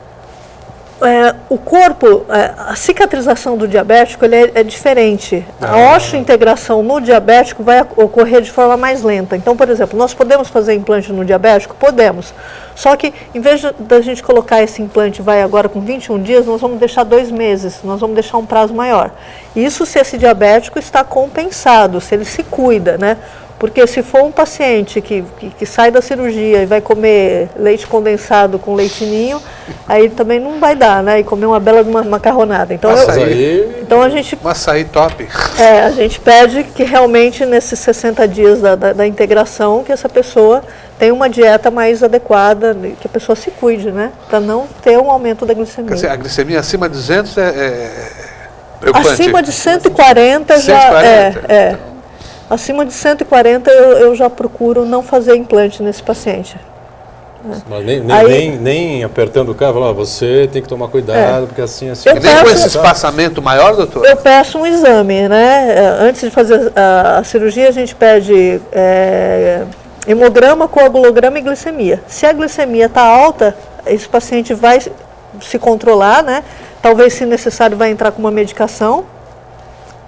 O corpo, a cicatrização do diabético ele é diferente. A osteointegração no diabético vai ocorrer de forma mais lenta. Então, por exemplo, nós podemos fazer implante no diabético? Podemos. Só que, em vez da gente colocar esse implante, vai agora com 21 dias, nós vamos deixar 2 meses, nós vamos deixar um prazo maior. Isso se esse diabético está compensado, se ele se cuida, né? Porque se for um paciente que sai da cirurgia e vai comer leite condensado com leitinho, aí também não vai dar, né? E comer uma bela de uma macarronada. Então, então a gente... Um açaí top. A gente pede que realmente nesses 60 dias da integração, que essa pessoa tenha uma dieta mais adequada, que a pessoa se cuide, né? Para não ter um aumento da glicemia. Quer dizer, a glicemia acima de 200 é preocupante? Acima de 140 já 140. Acima de 140 eu já procuro não fazer implante nesse paciente. Mas nem apertando o carro, falar, você tem que tomar cuidado, porque assim... Nem com esse espaçamento maior, doutor? Eu peço um exame, né? Antes de fazer a cirurgia, a gente pede hemograma, coagulograma e glicemia. Se a glicemia está alta, esse paciente vai se controlar, né? Talvez, se necessário, vai entrar com uma medicação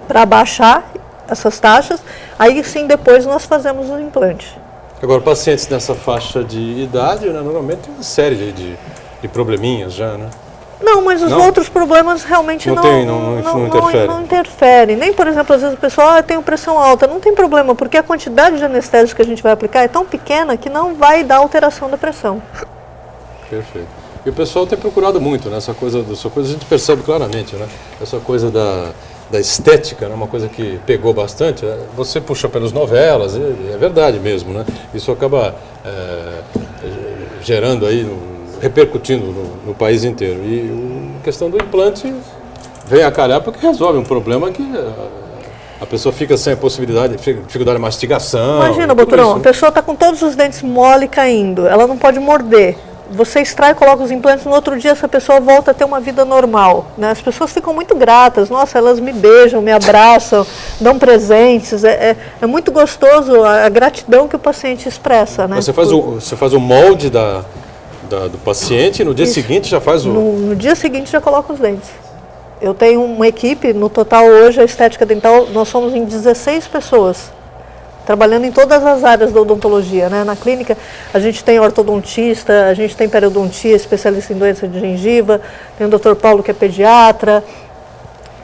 para baixar essas taxas, aí sim depois nós fazemos o implante. Agora, pacientes nessa faixa de idade, né, normalmente tem uma série de probleminhas já, né? Não, mas os outros problemas realmente não interferem. Nem, por exemplo, às vezes o pessoal, eu tenho pressão alta, não tem problema, porque a quantidade de anestésico que a gente vai aplicar é tão pequena que não vai dar alteração da pressão. Perfeito. E o pessoal tem procurado muito, né? Essa coisa a gente percebe claramente, né? Essa coisa da estética, né? Uma coisa que pegou bastante. Você puxa pelas novelas, é verdade mesmo, né? Isso acaba gerando aí, repercutindo no país inteiro. E a questão do implante vem a calhar porque resolve um problema que a pessoa fica sem a possibilidade, dificuldade de mastigação. Imagina, Boturão, a pessoa está com todos os dentes mole caindo, ela não pode morder. Você extrai, coloca os implantes, no outro dia essa pessoa volta a ter uma vida normal, né? As pessoas ficam muito gratas, nossa, elas me beijam, me abraçam, dão presentes, é muito gostoso a gratidão que o paciente expressa, né? Mas você faz o molde do paciente e no dia seguinte já faz o... No dia seguinte já coloca os dentes. Eu tenho uma equipe, no total hoje a estética dental, nós somos em 16 pessoas. Trabalhando em todas as áreas da odontologia, né? Na clínica a gente tem ortodontista, a gente tem periodontia, especialista em doença de gengiva, tem o Dr. Paulo que é pediatra,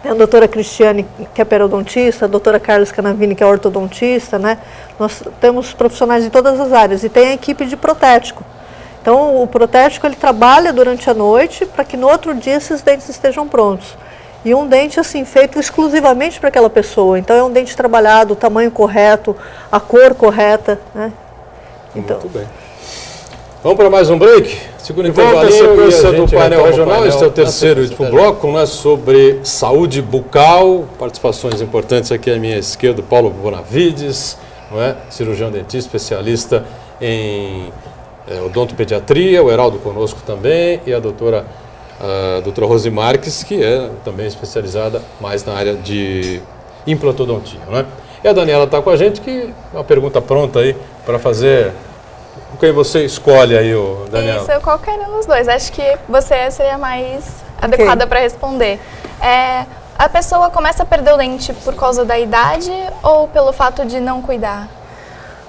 tem a doutora Cristiane que é periodontista, a doutora Carlos Canavini que é ortodontista, né? Nós temos profissionais em todas as áreas e tem a equipe de protético. Então o protético ele trabalha durante a noite para que no outro dia esses dentes estejam prontos. E um dente assim, feito exclusivamente para aquela pessoa. Então é um dente trabalhado, o tamanho correto, a cor correta, né? Então... Muito bem. Vamos para mais um break? Segundo intervalo, a sequência do painel regional. Este é o terceiro bloco, né, sobre saúde bucal. Participações importantes aqui à minha esquerda, Paulo Bonavides, não é? Cirurgião dentista, especialista em odontopediatria, o Heraldo conosco também, e a doutora Rose Marques, que é também especializada mais na área de implantodontia, não é? E a Daniela está com a gente, que é uma pergunta pronta aí para fazer. Quem você escolhe aí, Daniela? Isso, qualquer um dos dois. Acho que você seria mais adequada para responder. A pessoa começa a perder o dente por causa da idade ou pelo fato de não cuidar?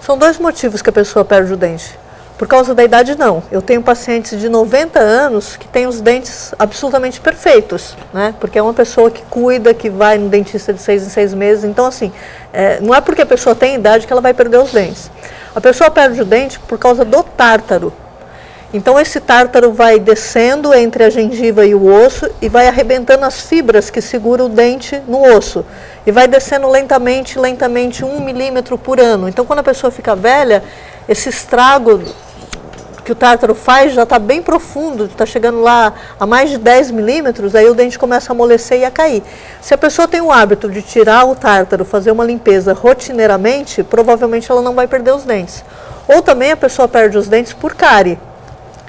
São dois motivos que a pessoa perde o dente. Por causa da idade, não. Eu tenho pacientes de 90 anos que têm os dentes absolutamente perfeitos, né? Porque é uma pessoa que cuida, que vai no dentista de 6 em 6 meses. Então, assim, não é porque a pessoa tem idade que ela vai perder os dentes. A pessoa perde o dente por causa do tártaro. Então, esse tártaro vai descendo entre a gengiva e o osso e vai arrebentando as fibras que seguram o dente no osso. E vai descendo lentamente 1 milímetro por ano. Então, quando a pessoa fica velha, esse estrago que o tártaro faz já está bem profundo, está chegando lá a mais de 10 milímetros, aí o dente começa a amolecer e a cair. Se a pessoa tem o hábito de tirar o tártaro, fazer uma limpeza rotineiramente, provavelmente ela não vai perder os dentes. Ou também a pessoa perde os dentes por cárie.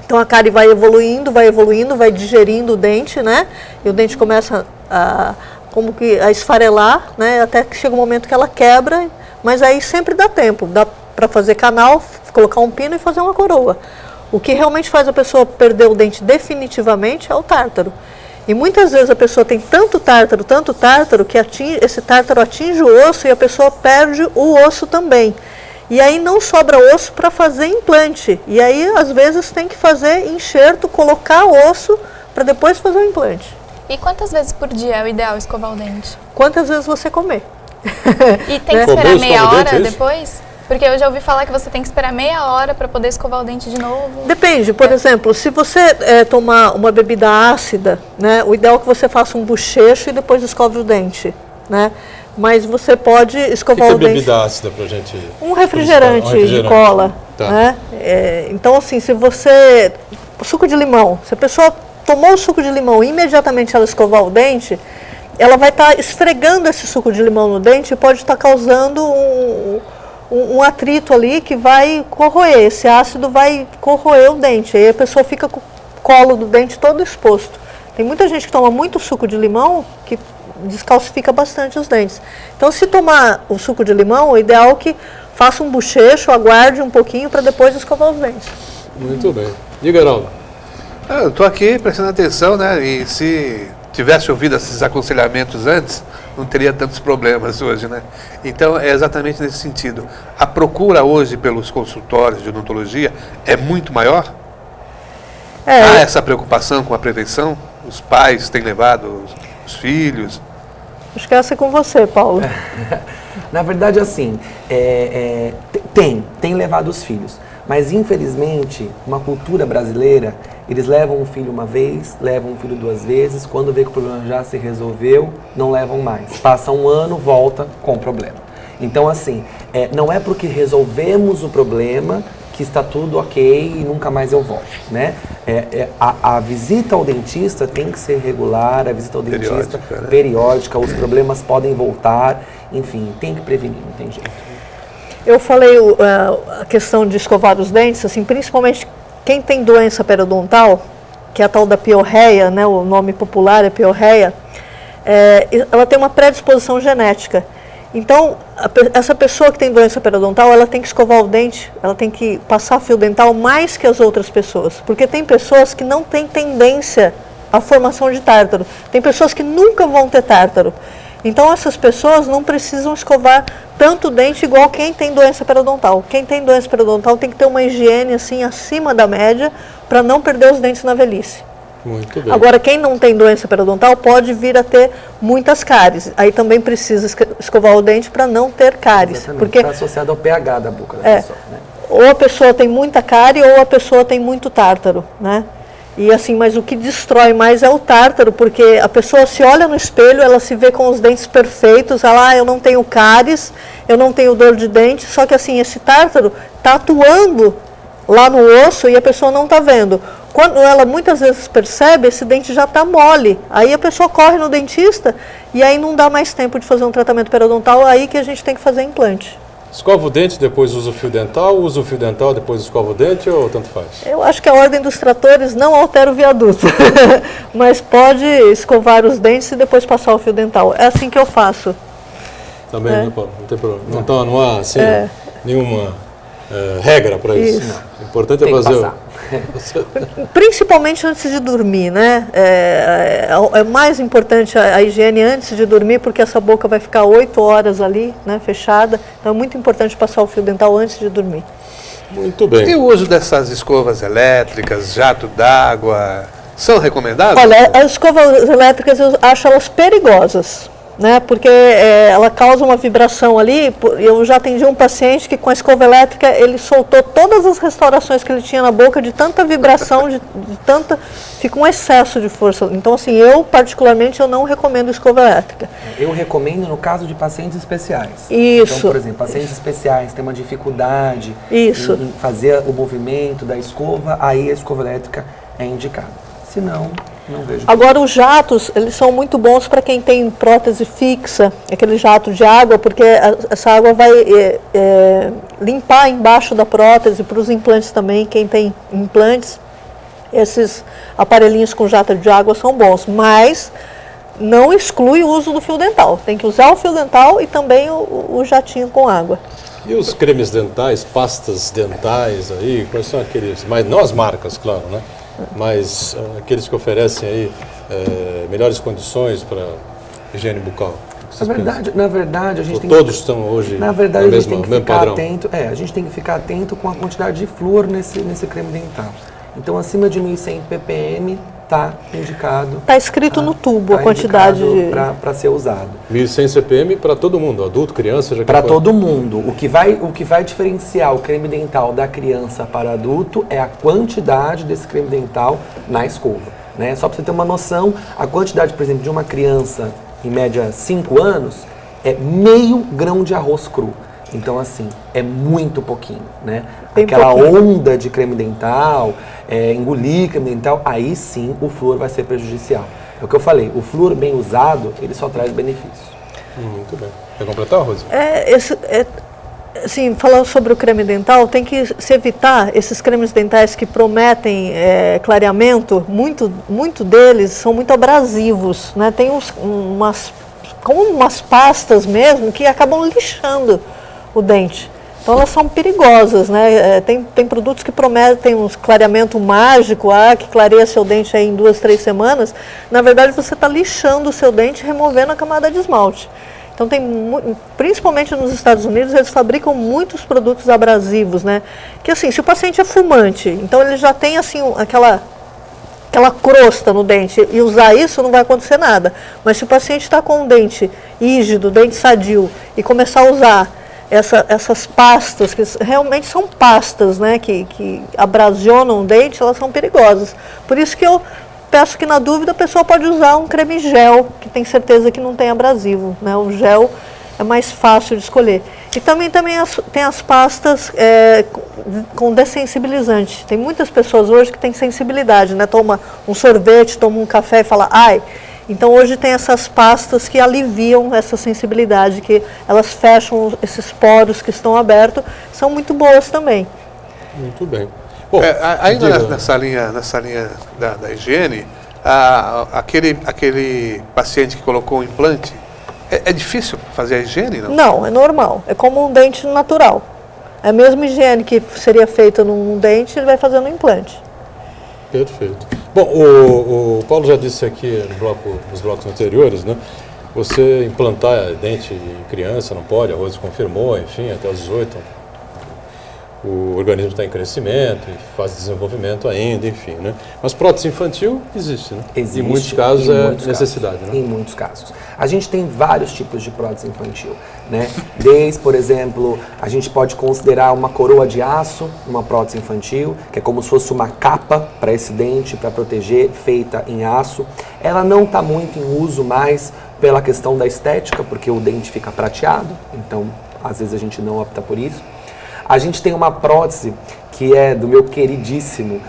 Então a cárie vai evoluindo, vai digerindo o dente, né? E o dente começa a esfarelar, né? Até que chega um momento que ela quebra, mas aí sempre dá tempo, dá para fazer canal, colocar um pino e fazer uma coroa. O que realmente faz a pessoa perder o dente definitivamente é o tártaro. E muitas vezes a pessoa tem tanto tártaro, que esse tártaro atinge o osso e a pessoa perde o osso também. E aí não sobra osso para fazer implante. E aí, às vezes, tem que fazer enxerto, colocar osso para depois fazer o implante. E quantas vezes por dia é o ideal escovar o dente? Quantas vezes você comer. E tem que esperar meia hora depois? Porque eu já ouvi falar que você tem que esperar meia hora para poder escovar o dente de novo. Depende, por exemplo, se você tomar uma bebida ácida, né, o ideal é que você faça um bochecho e depois escove o dente, né? Mas você pode escovar o dente... O que é bebida ácida pra gente... Um refrigerante de cola, tá. Né? Então, assim, se você... Suco de limão, se a pessoa tomou o suco de limão e imediatamente ela escovar o dente, ela vai estar esfregando esse suco de limão no dente e pode estar causando um atrito ali que vai corroer, esse ácido vai corroer o dente, aí a pessoa fica com o colo do dente todo exposto. Tem muita gente que toma muito suco de limão que descalcifica bastante os dentes. Então, se tomar o suco de limão, o ideal é que faça um bochecho, aguarde um pouquinho para depois escovar os dentes. Muito bem. Diga, Heraldo. Eu estou aqui prestando atenção, né? E se tivesse ouvido esses aconselhamentos antes, não teria tantos problemas hoje, né? Então, é exatamente nesse sentido. A procura hoje pelos consultórios de odontologia é muito maior? Há essa preocupação com a prevenção? Os pais têm levado os filhos? Acho que essa é com você, Paulo. Na verdade, assim, tem levado os filhos. Mas, infelizmente, uma cultura brasileira, eles levam um filho uma vez, levam um filho 2 vezes, quando vê que o problema já se resolveu, não levam mais. Passa um ano, volta com o problema. Então, assim, não é porque resolvemos o problema que está tudo ok e nunca mais eu volto, né? A visita ao dentista tem que ser regular, a visita ao dentista periódica, os problemas podem voltar, enfim, tem que prevenir, não tem jeito. Eu falei a questão de escovar os dentes, assim, principalmente quem tem doença periodontal, que é a tal da piorreia, né, o nome popular é piorreia, ela tem uma predisposição genética. Então, essa pessoa que tem doença periodontal, ela tem que escovar o dente, ela tem que passar fio dental mais que as outras pessoas, porque tem pessoas que não têm tendência à formação de tártaro, tem pessoas que nunca vão ter tártaro. Então, essas pessoas não precisam escovar tanto o dente igual quem tem doença periodontal. Quem tem doença periodontal tem que ter uma higiene assim acima da média para não perder os dentes na velhice. Muito bem. Agora, quem não tem doença periodontal pode vir a ter muitas cáries. Aí também precisa escovar o dente para não ter cáries. Exatamente, porque está associado ao pH da boca da pessoa, né? Ou a pessoa tem muita cárie ou a pessoa tem muito tártaro, né? E assim, mas o que destrói mais é o tártaro, porque a pessoa se olha no espelho, ela se vê com os dentes perfeitos, ela, eu não tenho cáries, eu não tenho dor de dente, só que assim, esse tártaro está atuando lá no osso e a pessoa não está vendo. Quando ela muitas vezes percebe, esse dente já está mole, aí a pessoa corre no dentista e aí não dá mais tempo de fazer um tratamento periodontal, aí que a gente tem que fazer implante. Escova o dente, depois usa o fio dental, usa o fio dental, depois escova o dente ou tanto faz? Eu acho que a ordem dos tratores não altera o viaduto, mas pode escovar os dentes e depois passar o fio dental. É assim que eu faço. Também, né, Paulo? Não tem problema. Não há assim, nenhuma regra para isso. O importante Tem é que fazer. passar. Principalmente antes de dormir, né? É mais importante a higiene antes de dormir, porque essa boca vai ficar 8 horas ali, né, fechada. Então é muito importante passar o fio dental antes de dormir. Muito bem. E o uso dessas escovas elétricas, jato d'água, são recomendáveis? Olha, as escovas elétricas eu acho elas perigosas, né? Porque ela causa uma vibração ali. Eu já atendi um paciente que com a escova elétrica ele soltou todas as restaurações que ele tinha na boca de tanta vibração, de tanta... Fica um excesso de força. Então, assim, eu particularmente eu não recomendo escova elétrica. Eu recomendo no caso de pacientes especiais. Isso. Então, por exemplo, pacientes especiais têm uma dificuldade Isso. em fazer o movimento da escova, aí a escova elétrica é indicada. Se não, não vejo. Agora, os jatos, eles são muito bons para quem tem prótese fixa, aquele jato de água, porque essa água vai limpar embaixo da prótese, para os implantes também, quem tem implantes, esses aparelhinhos com jato de água são bons, mas não exclui o uso do fio dental. Tem que usar o fio dental e também o jatinho com água. E os cremes dentais, pastas dentais aí, quais são aqueles? Mas não as marcas, claro, né? Mas aqueles que oferecem aí melhores condições para higiene bucal. Na verdade, a gente tem todos estão hoje na verdade, no a gente tem que ficar padrão. atento. A gente tem que ficar atento com a quantidade de flúor nesse creme dental. Então, acima de 1.100 ppm está indicado. Está escrito no tubo a quantidade para ser usado. 1.100 CPM para todo mundo, adulto, criança, já que para todo mundo. O que vai diferenciar o creme dental da criança para adulto é a quantidade desse creme dental na escova, né? Só para você ter uma noção, a quantidade, por exemplo, de uma criança, em média 5 anos, é meio grão de arroz cru. Então, assim, é muito pouquinho, né? Bem Aquela pouquinho. onda de creme dental, engolir creme dental, aí sim o flúor vai ser prejudicial. É o que eu falei, o flúor bem usado, ele só traz benefícios. Muito bem. Quer completar, Rose? Assim, falando sobre o creme dental, tem que se evitar esses cremes dentais que prometem clareamento. Muito deles são muito abrasivos, né? Tem como umas pastas mesmo que acabam lixando o dente. Então elas são perigosas, né? Tem produtos que prometem um clareamento mágico, que clareia seu dente aí em 2, 3 semanas. Na verdade, você está lixando o seu dente, removendo a camada de esmalte. Então principalmente nos Estados Unidos, eles fabricam muitos produtos abrasivos, né? Que assim, se o paciente é fumante, então ele já tem assim aquela crosta no dente, e usar isso não vai acontecer nada. Mas se o paciente está com um dente rígido, dente sadio, e começar a usar essas pastas, que realmente são pastas, né, que abrasionam o dente, elas são perigosas. Por isso que eu peço que, na dúvida, a pessoa pode usar um creme gel, que tem certeza que não tem abrasivo, né? O gel é mais fácil de escolher. E também tem as pastas com dessensibilizante. Tem muitas pessoas hoje que têm sensibilidade, né? Toma um sorvete, toma um café e fala, ai. Então hoje tem essas pastas que aliviam essa sensibilidade, que elas fecham esses poros que estão abertos, são muito boas também. Muito bem. Bom, ainda nessa linha da higiene, aquele paciente que colocou um implante, é difícil fazer a higiene, não? Não, é normal. É como um dente natural. É a mesma higiene que seria feita num dente, ele vai fazer no implante. Perfeito. Bom, o Paulo já disse aqui nos blocos anteriores, né? Você implantar dente em criança não pode, a Rose confirmou, enfim, até os 18. O organismo está em crescimento, faz desenvolvimento ainda, enfim, né? Mas prótese infantil existe, né? Existe, em muitos casos necessidade, né? Em muitos casos. A gente tem vários tipos de prótese infantil, né? Desde, por exemplo, a gente pode considerar uma coroa de aço, uma prótese infantil, que é como se fosse uma capa para esse dente, para proteger, feita em aço. Ela não está muito em uso mais pela questão da estética, porque o dente fica prateado, então às vezes a gente não opta por isso. A gente tem uma prótese que é do meu queridíssimo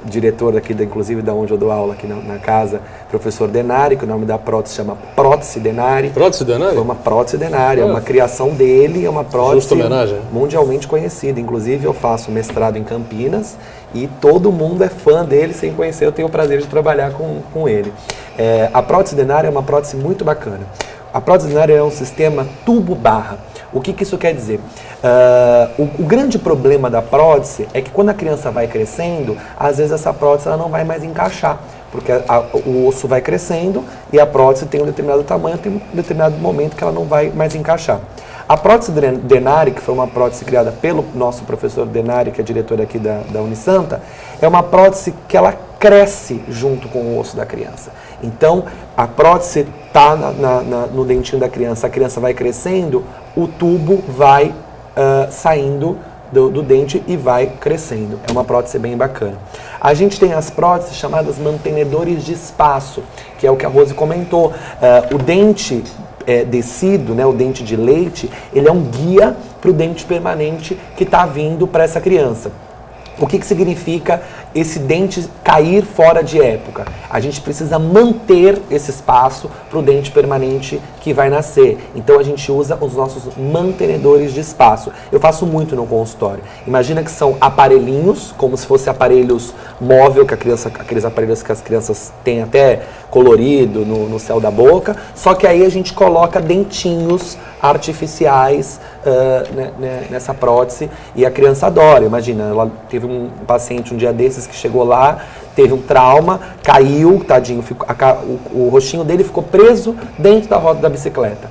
diretor aqui, inclusive da onde eu dou aula aqui na casa, professor Denari, que o nome da prótese chama Prótese Denari. Prótese Denari? Foi uma prótese Denari, é uma criação dele, é uma prótese homenagem. Mundialmente conhecida. Inclusive eu faço mestrado em Campinas e todo mundo é fã dele, sem conhecer, eu tenho o prazer de trabalhar com ele. A prótese Denari é uma prótese muito bacana. A prótese Denari é um sistema tubo-barra. O que isso quer dizer? O grande problema da prótese é que quando a criança vai crescendo, às vezes essa prótese ela não vai mais encaixar, porque o osso vai crescendo e a prótese tem um determinado tamanho, tem um determinado momento que ela não vai mais encaixar. A prótese Denari, que foi uma prótese criada pelo nosso professor Denari, que é diretor aqui da Unisanta, é uma prótese que ela cresce junto com o osso da criança. Então, a prótese está no dentinho da criança, a criança vai crescendo, o tubo vai saindo do dente e vai crescendo. É uma prótese bem bacana. A gente tem as próteses chamadas mantenedores de espaço, que é o que a Rose comentou. O dente descido, né, o dente de leite, ele é um guia para o dente permanente que está vindo para essa criança. O que significa esse dente cair fora de época? A gente precisa manter esse espaço para o dente permanente que vai nascer. Então a gente usa os nossos mantenedores de espaço. Eu faço muito no consultório. Imagina que são aparelhinhos, como se fossem aparelhos móvel, aqueles aparelhos que as crianças têm até colorido no céu da boca, só que aí a gente coloca dentinhos artificiais nessa prótese e a criança adora. Imagina, ela teve um paciente um dia desses que chegou lá, teve um trauma, caiu, tadinho, o rostinho dele ficou preso dentro da roda da bicicleta.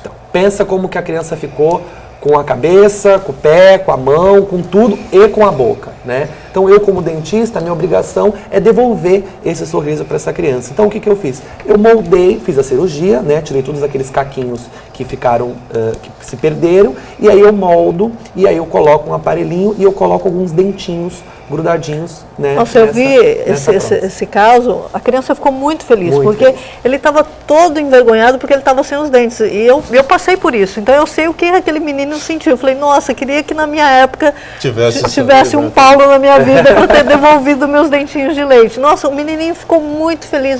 Então, pensa como que a criança ficou com a cabeça, com o pé, com a mão, com tudo e com a boca, né? Então eu, como dentista, a minha obrigação é devolver esse sorriso para essa criança. Então o que eu fiz? Eu moldei, fiz a cirurgia, né? Tirei todos aqueles caquinhos que ficaram, que se perderam, e aí eu moldo, e aí eu coloco um aparelhinho e eu coloco alguns dentinhos grudadinhos, né? Nossa, eu vi esse caso, a criança ficou muito feliz, porque ele estava todo envergonhado porque ele estava sem os dentes, e eu passei por isso, então eu sei o que aquele menino sentiu. Eu falei, nossa, queria que na minha época tivesse um Paulo na minha vida para ter devolvido meus dentinhos de leite. Nossa, o menininho ficou muito feliz,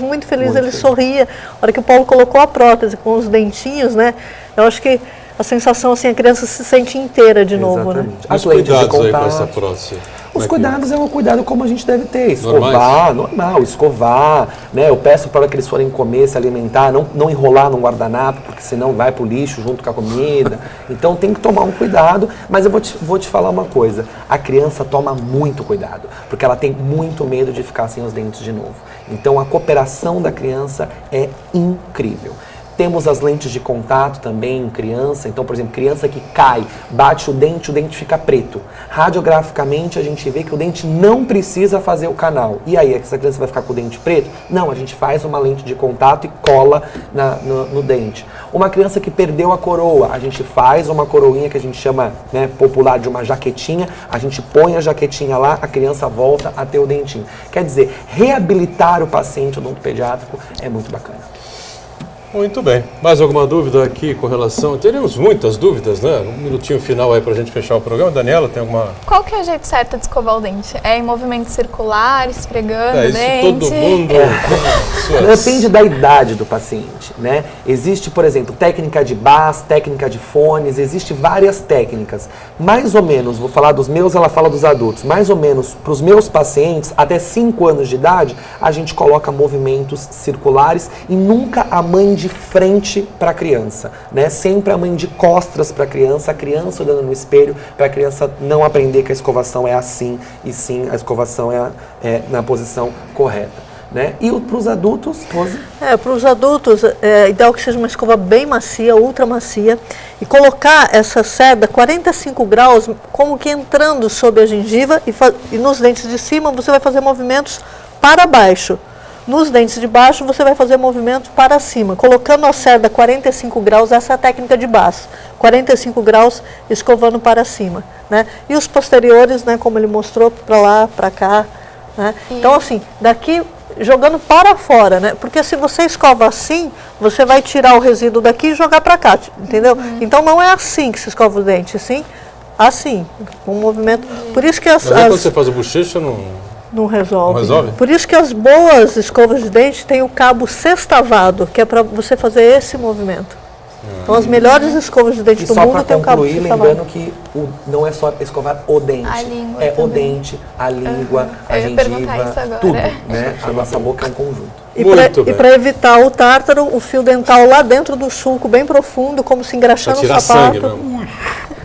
ele sorria. A hora que o Paulo colocou a prótese com os dentinhos, né? Eu acho que a sensação, assim, a criança se sente inteira de novo, né? Os cuidados aí com essa prótese? Os cuidados é um cuidado como a gente deve ter, escovar, normal, escovar, né? Eu peço para que eles forem comer, se alimentar, não enrolar num guardanapo, porque senão vai pro lixo junto com a comida. Então tem que tomar um cuidado, mas eu vou te falar uma coisa, a criança toma muito cuidado, porque ela tem muito medo de ficar sem os dentes de novo. Então a cooperação da criança é incrível. Temos as lentes de contato também em criança. Então, por exemplo, criança que cai, bate o dente fica preto. Radiograficamente, a gente vê que o dente não precisa fazer o canal. E aí, essa criança vai ficar com o dente preto? Não, a gente faz uma lente de contato e cola no dente. Uma criança que perdeu a coroa, a gente faz uma coroinha que a gente chama, né, popular, de uma jaquetinha. A gente põe a jaquetinha lá, a criança volta a ter o dentinho. Quer dizer, reabilitar o paciente odontopediátrico é muito bacana. Muito bem. Mais alguma dúvida aqui com relação... Teríamos muitas dúvidas, né? Um minutinho final aí para a gente fechar o programa. Daniela, tem alguma... Qual que é o jeito certo de escovar o dente? É em movimento circular, esfregando o dente? Todo mundo... Depende da idade do paciente, né? Existe, por exemplo, técnica de Bas, técnica de fones, existe várias técnicas. Mais ou menos, vou falar dos meus, ela fala dos adultos. Mais ou menos, para os meus pacientes, até 5 anos de idade, a gente coloca movimentos circulares e nunca a mãe de frente para a criança, né? Sempre a mãe de costas para a criança olhando no espelho, para a criança não aprender que a escovação é assim, e sim, a escovação é na posição correta. Né? E para os adultos, Rose? Para os adultos, é ideal que seja uma escova bem macia, ultra macia, e colocar essa cerda 45 graus, como que entrando sob a gengiva, e nos dentes de cima você vai fazer movimentos para baixo. Nos dentes de baixo, você vai fazer movimento para cima, colocando a cerda 45 graus, essa é a técnica de Bas, 45 graus, escovando para cima, né? E os posteriores, né, como ele mostrou, para lá, para cá, né? Então, assim, daqui, jogando para fora, né? Porque se você escova assim, você vai tirar o resíduo daqui e jogar para cá, entendeu? Então, não é assim que se escova o dente, assim, assim, um movimento. Por isso que Mas aí quando você faz o bochecho, não resolve. Não resolve? Por isso que as boas escovas de dente têm o cabo sextavado, que é para você fazer esse movimento. Então as melhores escovas de dente E do só mundo para têm o cabo concluir, sextavado. lembrando que não é só escovar o dente. A língua é o também. dente, a língua, a Eu ia perguntar isso gengiva, agora. tudo. Né? A nossa boca é um conjunto. Muito bem. E para evitar o tártaro, o fio dental lá dentro do sulco, bem profundo, como se Pra engraxando o tirar sapato. sangue mesmo.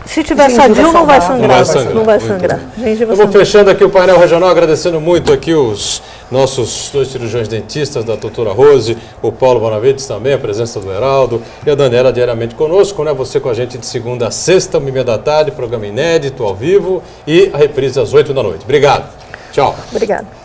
Se tiver Gengiva sadio, não vai saudável. sangrar. Não vai sangrar. Gengiva Vamos saudável. fechando aqui o painel regional, agradecendo muito aqui os nossos 2 cirurgiões dentistas, da doutora Rose, o Paulo Bonavides também, a presença do Heraldo e a Daniela diariamente conosco, né? Você com a gente de segunda a sexta, 1h30 da tarde, programa inédito, ao vivo, e a reprise às 8 da noite. Obrigado. Tchau. Obrigada.